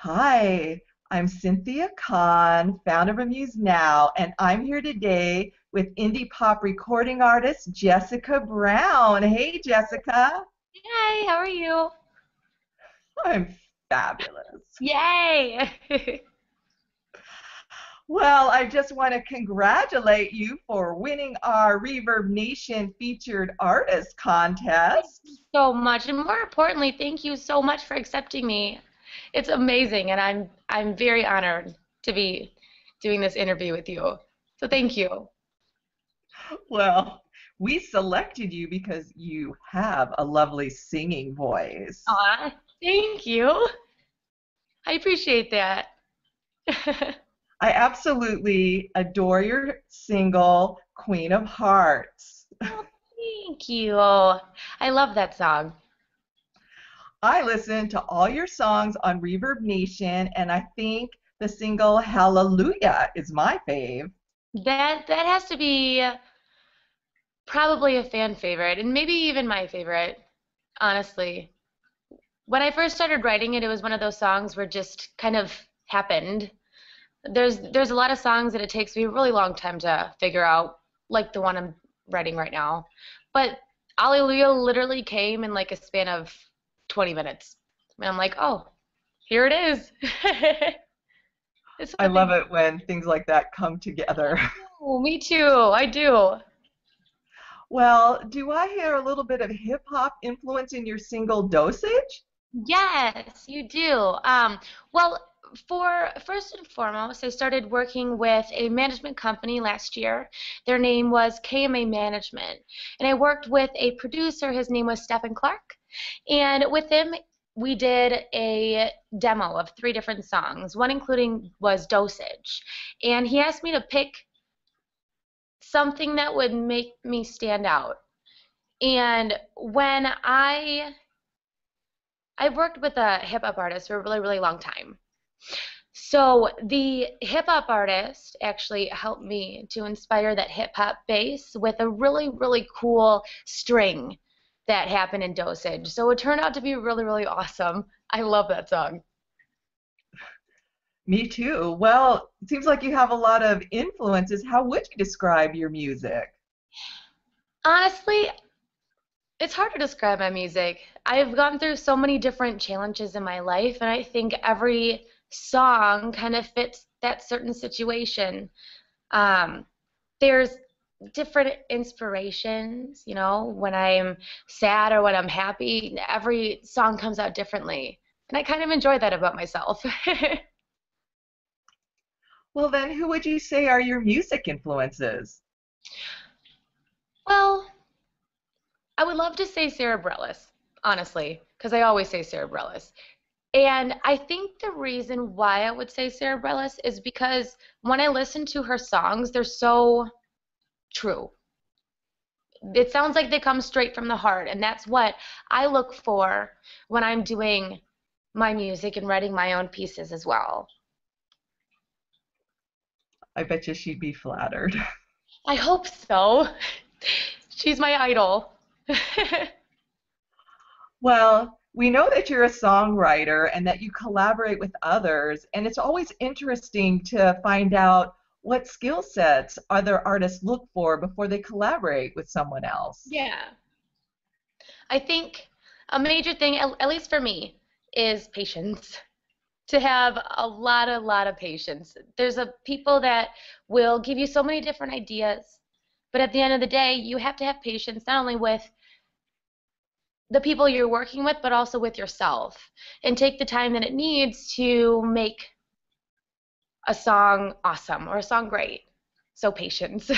Hi, I'm Cynthia Kahn, founder of Amused Now, and I'm here today with indie pop recording artist Jessica Brown. Hey, Jessica. Yay, how are you? I'm fabulous. Yay! Well, I just want to congratulate you for winning our Reverb Nation featured artist Thank you contest. so much. And more importantly, thank you so much for accepting me. It's amazing, and I'm very honored to be doing this interview with you. So thank you. Well, we selected you because you have a lovely singing voice. Aw, thank you. I appreciate that. I absolutely adore your single, Queen of Hearts. Oh, thank you. I love that song. I listen to all your songs on Reverb Nation, and I think the single Hallelujah is my fave. That has to be probably a fan favorite, and maybe even my favorite, honestly. When I first started writing it, it was one of those songs where it just kind of happened. There's a lot of songs that it takes me a really long time to figure out, like the one I'm writing right now. But Alleluia literally came in like a span of 20 minutes. And I'm like, oh, here it is. It's I what love they it when things like that come together. do. Me too. I do. Well, do I hear a little bit of hip hop influence in your single Dosage? Yes, you do. Well, for first and foremost, I started working with a management company last year. Their name was KMA Management, and I worked with a producer. His name was Stephen Clark, and with him, we did a demo of three different songs. One including was Dosage, and he asked me to pick something that would make me stand out. And when I've worked with a hip hop artist for a really, really long time. So the hip hop artist actually helped me to inspire that hip hop bass with a really, really cool string that happened in Dosage. So it turned out to be really, really awesome. I love that song. Me too. Well, it seems like you have a lot of influences. How would you describe your music? Honestly, it's hard to describe my music. I've gone through so many different challenges in my life, and I think every song kind of fits that certain situation. Um, there's different inspirations, when I'm sad or when I'm happy, every song comes out differently. And I kind of enjoy that about myself. Well, then, who would you say are your music influences? Well, I would love to say Cerebrellis, honestly, because I always say Cerebrellis. And I think the reason why I would say Cerebrellis is because when I listen to her songs, they're so true. It sounds like they come straight from the heart, and that's what I look for when I'm doing my music and writing my own pieces as well. I bet you she'd be flattered. I hope so. She's my idol. Well, we know that you're a songwriter and that you collaborate with others, and it's always interesting to find out what skill sets other artists look for before they collaborate with someone else. Yeah. I think a major thing, at least for me, is patience. To have a lot of patience. There's a people that will give you so many different ideas, but at the end of the day, you have to have patience not only with the people you're working with, but also with yourself, and take the time that it needs to make a song awesome or a song great. So patience.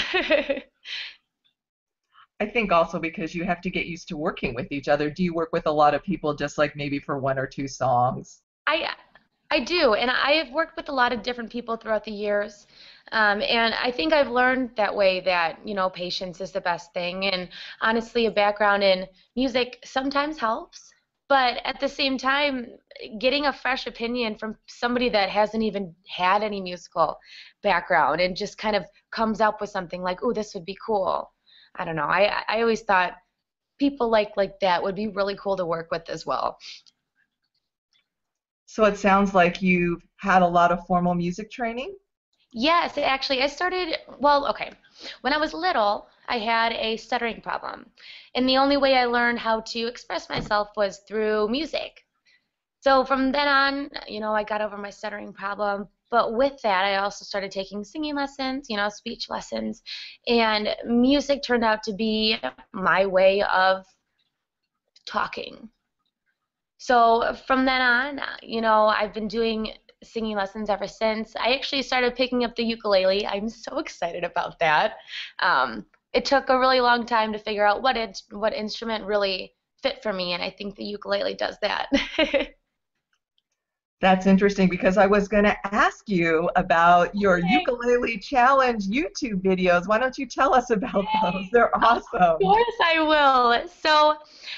I think also because you have to get used to working with each other. Do you work with a lot of people just like maybe for one or two songs? I I do, and I have worked with a lot of different people throughout the years, and I think I've learned that way that patience is the best thing, and honestly, a background in music sometimes helps, but at the same time, getting a fresh opinion from somebody that hasn't even had any musical background and just kind of comes up with something like, "Oh, this would be cool." I don't know. I always thought people like that would be really cool to work with as well. So it sounds like you've had a lot of formal music training. Yes, actually, I started, well, okay. When I was little, I had a stuttering problem. And the only way I learned how to express myself was through music. So from then on, I got over my stuttering problem. But with that, I also started taking singing lessons, speech lessons. And music turned out to be my way of talking. So from then on, I've been doing singing lessons ever since. I actually started picking up the ukulele. I'm so excited about that. It took a really long time to figure out what instrument really fit for me, and I think the ukulele does that. That's interesting because I was going to ask you about your Yay! ukulele challenge YouTube videos. Why don't you tell us about those? They're Of awesome. course I will. So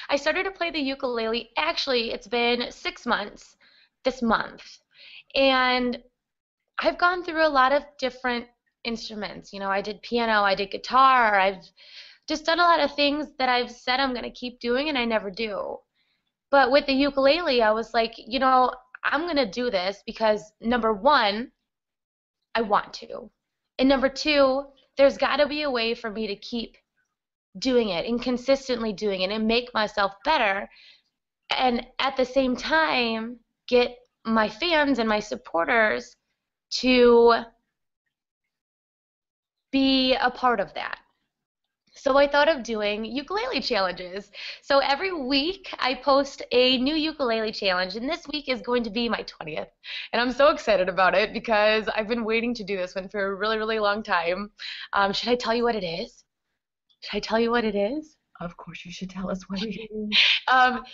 I started to play the ukulele. Actually, it's been 6 months this month. And I've gone through a lot of different instruments. I did piano, I did guitar, I've just done a lot of things that I've said I'm going to keep doing and I never do. But with the ukulele, I was like, I'm going to do this because number one, I want to. And number two, there's got to be a way for me to keep doing it and consistently doing it and make myself better and at the same time get my fans and my supporters to be a part of that. So I thought of doing ukulele challenges. So every week I post a new ukulele challenge, and this week is going to be my 20th. And I'm so excited about it because I've been waiting to do this one for a really, really long time. Should I tell you what it is? Should I tell you what it is? Of course, you should tell us what it is. Um,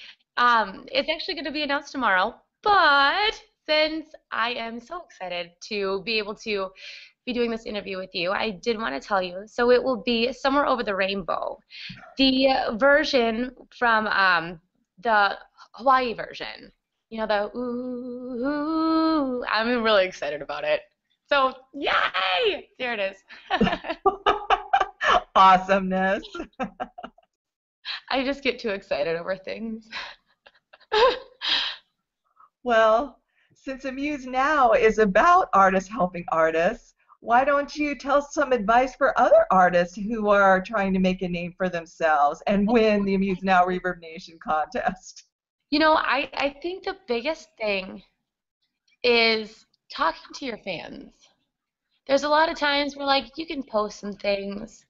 it's actually going to be announced tomorrow, but since I am so excited to be able to be doing this interview with you, I did want to tell you. So it will be Somewhere Over the Rainbow, the version from the Hawaii version. The ooh, ooh. I'm really excited about it. So, yay! There it is. Awesomeness. I just get too excited over things. Well, since Amuse Now is about artists helping artists, why don't you tell some advice for other artists who are trying to make a name for themselves and win the Amuse Now ReverbNation contest? I think the biggest thing is talking to your fans. There's a lot of times where like you can post some things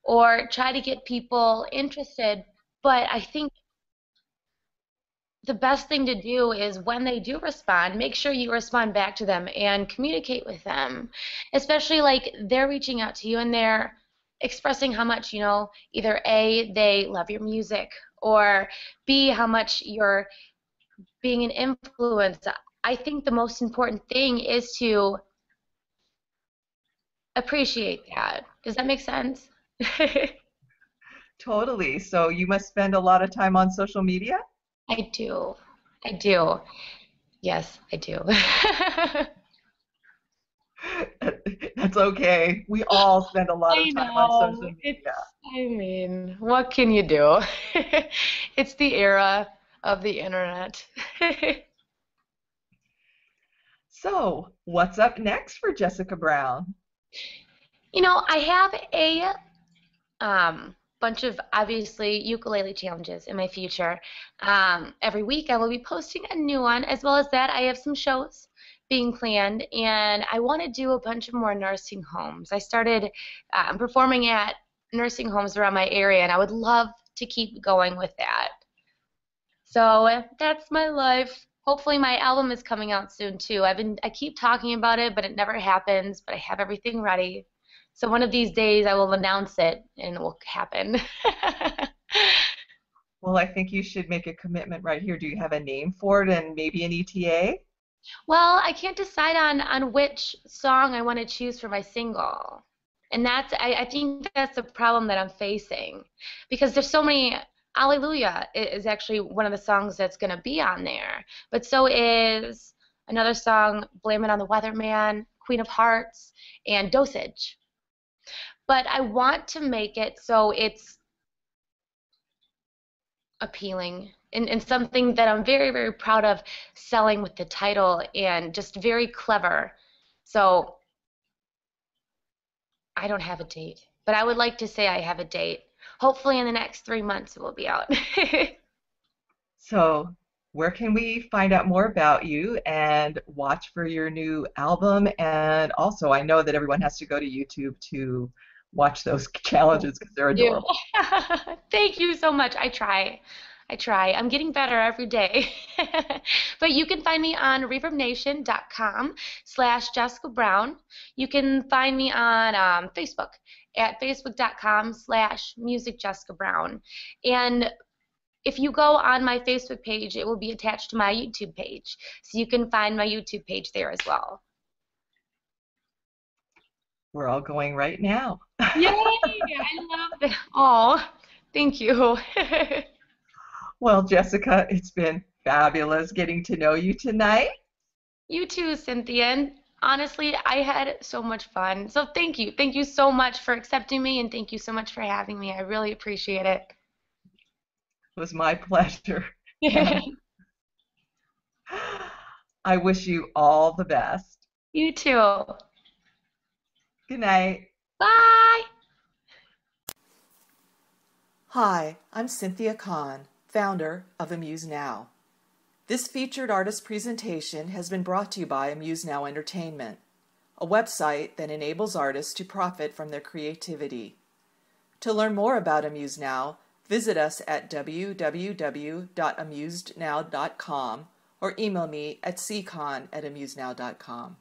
or try to get people interested, but I think the best thing to do is when they do respond, make sure you respond back to them and communicate with them. Especially like they're reaching out to you and they're expressing how much, either A, they love your music, or B, how much you're being an influence. I think the most important thing is to appreciate that. Does that make sense? Totally. So you must spend a lot of time on social media? I do. I do. Yes, I do. That's okay. We all spend a lot of I time on social know. media. What can you do? It's the era of the internet. So, what's up next for Jessica Brown? I have a bunch of obviously ukulele challenges in my future. Every week I will be posting a new one. As well as that, I have some shows being planned, and I want to do a bunch of more nursing homes. I started performing at nursing homes around my area, and I would love to keep going with that. So that's my life. Hopefully my album is coming out soon too. I keep talking about it, but it never happens, but I have everything ready. So one of these days I will announce it and it will happen. Well, I think you should make a commitment right here. Do you have a name for it and maybe an ETA? Well, I can't decide on which song I want to choose for my single. And I think that's the problem that I'm facing because there's so many. Alleluia is actually one of the songs that's going to be on there, but so is another song, Blame It on the Weatherman, Queen of Hearts, and Dosage. But I want to make it so it's appealing and something that I'm very, very proud of selling with the title and just very clever. So I don't have a date, but I would like to say I have a date. Hopefully in the next 3 months it will be out. So, where can we find out more about you and watch for your new album? And also, I know that everyone has to go to YouTube to watch those challenges because they're You. adorable. Thank you so much. I try. I try. I'm getting better every day. But you can find me on reverbnation.com/Jessica Brown. You can find me on Facebook at facebook.com/Music Jessica Brown. And if you go on my Facebook page, it will be attached to my YouTube page. So you can find my YouTube page there as well. We're all going right now. Yay! I love that. Oh, thank you. Well, Jessica, it's been fabulous getting to know you tonight. You too, Cynthia. And honestly, I had so much fun. So thank you. Thank you so much for accepting me, and thank you so much for having me. I really appreciate it. It was my pleasure. And I wish you all the best. You too. Good night. Bye. Hi, I'm Cynthia Kahn, founder of Amused Now. This featured artist presentation has been brought to you by Amused Now Entertainment, a website that enables artists to profit from their creativity. To learn more about Amused Now, visit us at www.amusednow.com or email me at ccon@amusednow.com.